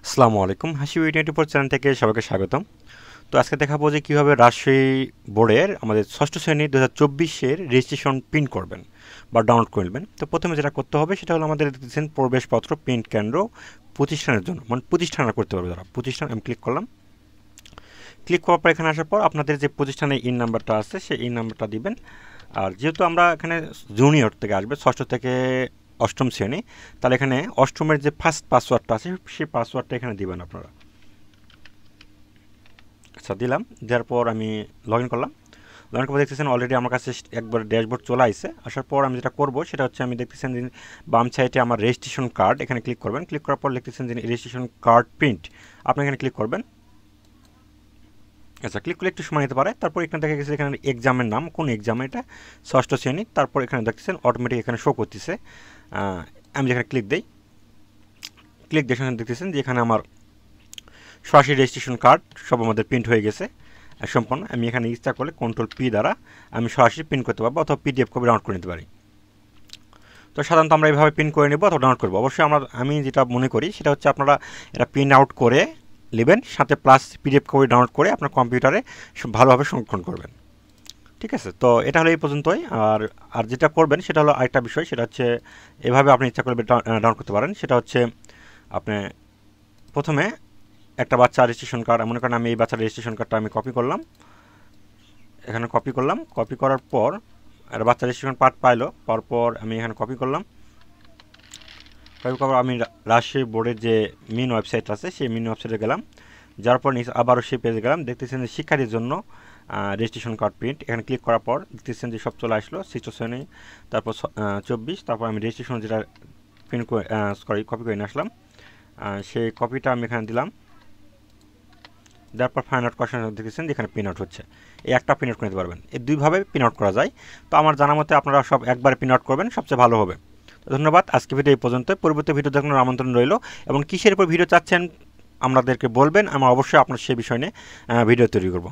আসসালামু আলাইকুম, হাসি উই24 চ্যানেল থেকে সবাইকে স্বাগতম। তো আজকে দেখাবো যে কীভাবে রাজশাহী বোর্ডের আমাদের ষষ্ঠ শ্রেণী 2024-এর রেজিস্ট্রেশন প্রিন্ট করবেন বা ডাউনলোড করে নেবেন। তো প্রথমে যেটা করতে হবে সেটা হলো আমাদের দেখছেন প্রবেশপত্র প্রিন্ট কেন্দ্র প্রতিষ্ঠানের জন্য, মানে প্রতিষ্ঠানরা করতে পারবে যারা প্রতিষ্ঠান। আমি ক্লিক করলাম। ক্লিক করার পর এখানে আসার পর আপনাদের যে প্রতিষ্ঠানের ইন নাম্বারটা আছে সেই ইন নাম্বারটা দিবেন। আর যেহেতু আমরা এখানে জুনিয়র থেকে আসবে, ষষ্ঠ থেকে অষ্টম শ্রেণী, তাহলে এখানে অষ্টমের যে ফার্স্ট পাসওয়ার্ডটা আছে সেই পাসওয়ার্ডটা এখানে দিবেন আপনারা। আচ্ছা, দিলাম। দেওয়ার পর আমি লগ ইন করলাম। লগ ইন করে দেখতেছেন অলরেডি আমার কাছে একবার ড্যাশবোর্ড চলে আসছে। আসার পর আমি যেটা করবো সেটা হচ্ছে, আমি দেখতেছেন যে বাম সাইডে আমার রেজিস্ট্রেশন কার্ড, এখানে ক্লিক করবেন। ক্লিক করার পর লিখতেছেন যে রেজিস্ট্রেশন কার্ড প্রিন্ট, আপনি এখানে ক্লিক করবেন। আচ্ছা, ক্লিক করলে একটু সময় নিতে পারে। তারপর এখানে দেখা গেছে এখানে এক্সামের নাম, কোন এক্সাম এটা, ষষ্ঠ শ্রেণী। তারপর এখানে দেখতেছেন অটোমেটিক এখানে শো করতেছে। আমি যেখানে ক্লিক দিই, ক্লিক দিয়ে দেখতেছেন যে এখানে আমার সরাসরি রেজিস্ট্রেশন কার্ড সব আমাদের প্রিন্ট হয়ে গেছে সম্পূর্ণ। আমি এখানে ইচ্ছা করলে কন্ট্রোল-P দ্বারা আমি সরাসরি প্রিন্ট করতে পারবো, অথবা PDF কপি ডাউনলোড করে নিতে পারি। তো সাধারণত আমরা এইভাবে প্রিন্ট করে নেব অথবা ডাউনলোড করবো। অবশ্যই আমি যেটা মনে করি সেটা হচ্ছে আপনারা এটা প্রিন্ট আউট করে নেবেন, সাথে প্লাস PDF কপি ডাউনলোড করে আপনার কম্পিউটারে ভালোভাবে সংরক্ষণ করবেন। ঠিক আছে, তো এটা হলো এই পর্যন্তই। আর যেটা করবেন সেটা হলো আরেকটা বিষয়, সেটা হচ্ছে এভাবে আপনি ইচ্ছা করলে ডাউনলোড করতে পারেন। সেটা হচ্ছে আপনি প্রথমে একটা বাচ্চা রেজিস্ট্রেশন কার্ড, মনে করেন আমি এই বাচ্চার রেজিস্ট্রেশন কার্ডটা আমি কপি করলাম, এখানে কপি করলাম। কপি করার পর একটা বাচ্চা রেজিস্ট্রেশন পার্ট পাইলো, পাওয়ার পর আমি এখানে কপি করলাম। কপি করার আমি রাজশাহী বোর্ডের যে মেন ওয়েবসাইট আছে সেই মেন ওয়েবসাইটে গেলাম। যার পর আবারও সেই পেজে গেলাম। দেখতেছেন যে শিক্ষার্থীর জন্য রেজিস্ট্রেশন কার্ড প্রিন্ট, এখানে ক্লিক করার পর দেখতেছেন যে সব চলে আসলো, ষষ্ঠ শ্রেণী, তারপর 24। তারপর আমি রেজিস্ট্রেশন যেটা প্রিন্ট করে কপি করে নিয়ে আসলাম, সেই কপিটা আমি এখানে দিলাম। তারপর ফাইন আউট কোশ্চেন দেখেছেন যেখানে প্রিন্ট আউট হচ্ছে। এই একটা প্রিন্ট আউট করে নিতে পারবেন, এই দুইভাবে প্রিন্ট আউট করা যায়। তো আমার জানা মতে আপনারা সব একবারে প্রিন্ট আউট করবেন, সবচেয়ে ভালো হবে। ধন্যবাদ। আজকে ভিডিও এই পর্যন্ত। পরবর্তী ভিডিও দেখানোর আমন্ত্রণ রইল, এবং কিসের উপর ভিডিও চাচ্ছেন আমাদেরকে বলবেন, আমরা অবশ্যই আপনার সেই বিষয় নিয়ে ভিডিও তৈরি করব।